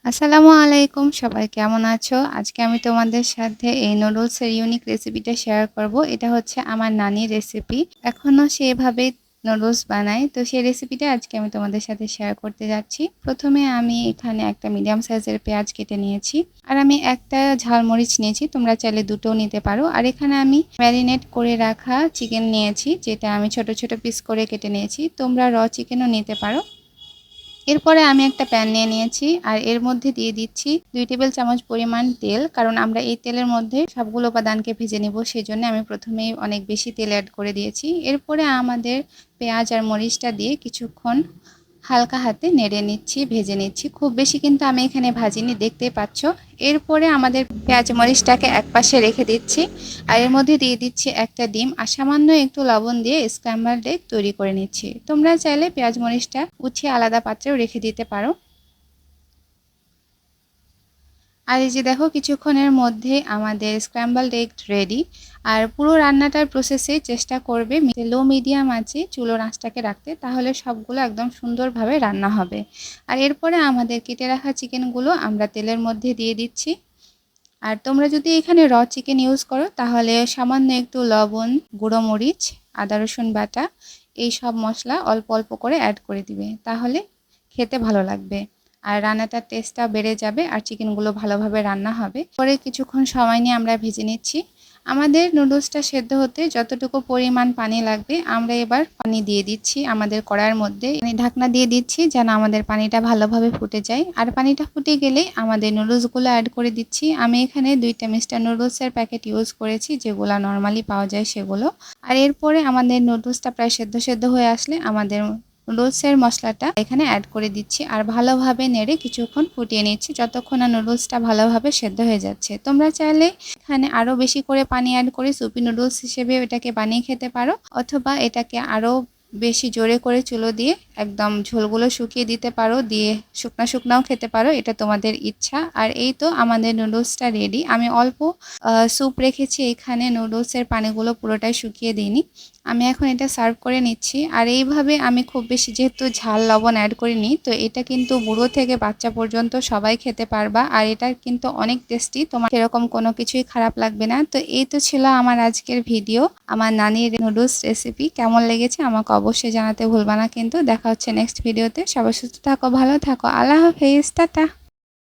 আসসালামু আলাইকুম, সবাই কেমন আছো? আজকে আমি তোমাদের সাথে এই নুডলসের ইউনিক রেসিপিটা শেয়ার করব। এটা হচ্ছে আমার নানির রেসিপি। এখনো সে এভাবেই নুডলস বানায়। তো সেই রেসিপিটা আজকে আমি তোমাদের সাথে শেয়ার করতে যাচ্ছি। প্রথমে আমি এখানে একটা মিডিয়াম সাইজের পেঁয়াজ কেটে নিয়েছি। আর আমি একটা ঝালমরিচ নিয়েছি, তোমরা চাইলে দুটোও নিতে পারো। আর এখানে আমি ম্যারিনেট করে রাখা চিকেন নিয়েছি, যেটা আমি ছোট ছোট পিস করে কেটে নিয়েছি। তোমরা র চিকেনও নিতে পারো। এরপরে আমি একটা প্যান নিয়ে নিয়েছি আর এর মধ্যে দিয়ে দিচ্ছি 2 টেবিল চামচ পরিমাণ তেল, কারণ আমরা এই তেলের মধ্যে সবগুলো উপাদানকে ভেজে নেব, সেজন্য আমি প্রথমেই অনেক বেশি তেল অ্যাড করে দিয়েছি। এরপরে আমাদের পেঁয়াজ আর মরিচটা দিয়ে কিছুক্ষণ হালকা হাতে নেড়ে নিচ্ছি, ভেজে নিচ্ছি। খুব বেশি কিন্তু আমি এখানে ভাজিনি, দেখতেই পাচ্ছ। এরপরে আমাদের পেঁয়াজ মরিচটাকে একপাশে রেখে দিচ্ছি আর এর মধ্যে দিয়ে দিচ্ছি একটা ডিম আর সামান্য একটু লবণ দিয়ে স্ক্র্যাম্বলড এগ তৈরি করে নিচ্ছি। তোমরা চাইলে পেঁয়াজ মরিচটা উঠিয়ে আলাদা পাত্রেও রেখে দিতে পারো। আর এই যে দেখো, কিছুক্ষণের মধ্যে আমাদের স্ক্র্যাম্বলড এগ রেডি। আর পুরো রান্নাটার প্রসেসে চেষ্টা করবে লো মিডিয়াম আঁচে চুলোর আঁচটাকে রাখতে, তাহলে সবগুলো একদম সুন্দরভাবে রান্না হবে। আর এরপরে আমাদের কেটে রাখা চিকেনগুলো আমরা তেলের মধ্যে দিয়ে দিচ্ছি। আর তোমরা যদি এখানে র চিকেন ইউজ করো তাহলে সামান্য একটু লবণ, গুঁড়ো মরিচ, আদা রসুন বাটা, এই সব মশলা অল্প অল্প করে অ্যাড করে দিবে, তাহলে খেতে ভালো লাগবে আর রান্নাটার টেস্টটা বেড়ে যাবে আর চিকেনগুলো ভালোভাবে রান্না হবে। পরে কিছুক্ষণ সময় নিয়ে আমরা ভেজে নিচ্ছি। আমাদের নুডলসটা সেদ্ধ হতে যতটুকু পরিমাণ পানি লাগবে আমরা এবার পানি দিয়ে দিচ্ছি আমাদের কড়াইয়ের মধ্যে। ঢাকনা দিয়ে দিচ্ছি যেন আমাদের পানিটা ভালোভাবে ফুটে যায়। আর পানিটা ফুটে গেলে আমাদের নুডলসগুলো অ্যাড করে দিচ্ছি। আমি এখানে 2টা মিস্টার নুডলসের প্যাকেট ইউজ করেছি, যেগুলো নর্মালি পাওয়া যায় সেগুলো। আর এরপরে আমাদের নুডলসটা প্রায় সেদ্ধ হয়ে আসলে আমাদের নুডলসের মশলাটা এখানে অ্যাড করে দিচ্ছি আর ভালোভাবে নেড়ে কিছুক্ষণ ফুটিয়ে নিচ্ছি, যতক্ষণ না নুডলসটা ভালোভাবে সেদ্ধ হয়ে যাচ্ছে। তোমরা চাইলে এখানে আরও বেশি করে পানি অ্যাড করে সুপি নুডলস হিসেবে এটাকে বানিয়ে খেতে পারো, অথবা এটাকে আরও বেশি জোরে করে চুলো দিয়ে একদম ঝোলগুলো শুকিয়ে দিতে পারো, দিয়ে শুকনাও খেতে পারো, এটা তোমাদের ইচ্ছা। আর এই তো আমাদের নুডলসটা রেডি। আমি অল্প স্যুপ রেখেছি এখানে, নুডলসের পানিগুলো পুরোটাই শুকিয়ে দিইনি। আমি এখন এটা সার্ভ করে নিচ্ছি। আর এইভাবে আমি খুব বেশি যেহেতু ঝাল লবণ অ্যাড করিনি, তো এটা কিন্তু বুড়ো থেকে বাচ্চা পর্যন্ত সবাই খেতে পারবা। আর এটা কিন্তু অনেক টেস্টি, তোমার সেরকম কোনো কিছুই খারাপ লাগবে না। তো এই তো ছিল আমার আজকের ভিডিও, আমার নানির নুডলস রেসিপি। কেমন লেগেছে আমাকে অবশ্যই জানাতে ভুলবা না কিন্তু। দেখা হচ্ছে নেক্সট ভিডিওতে। সবাই সুস্থ থাকো, ভালো থাকো, আল্লাহ হাফেজ, টাটা।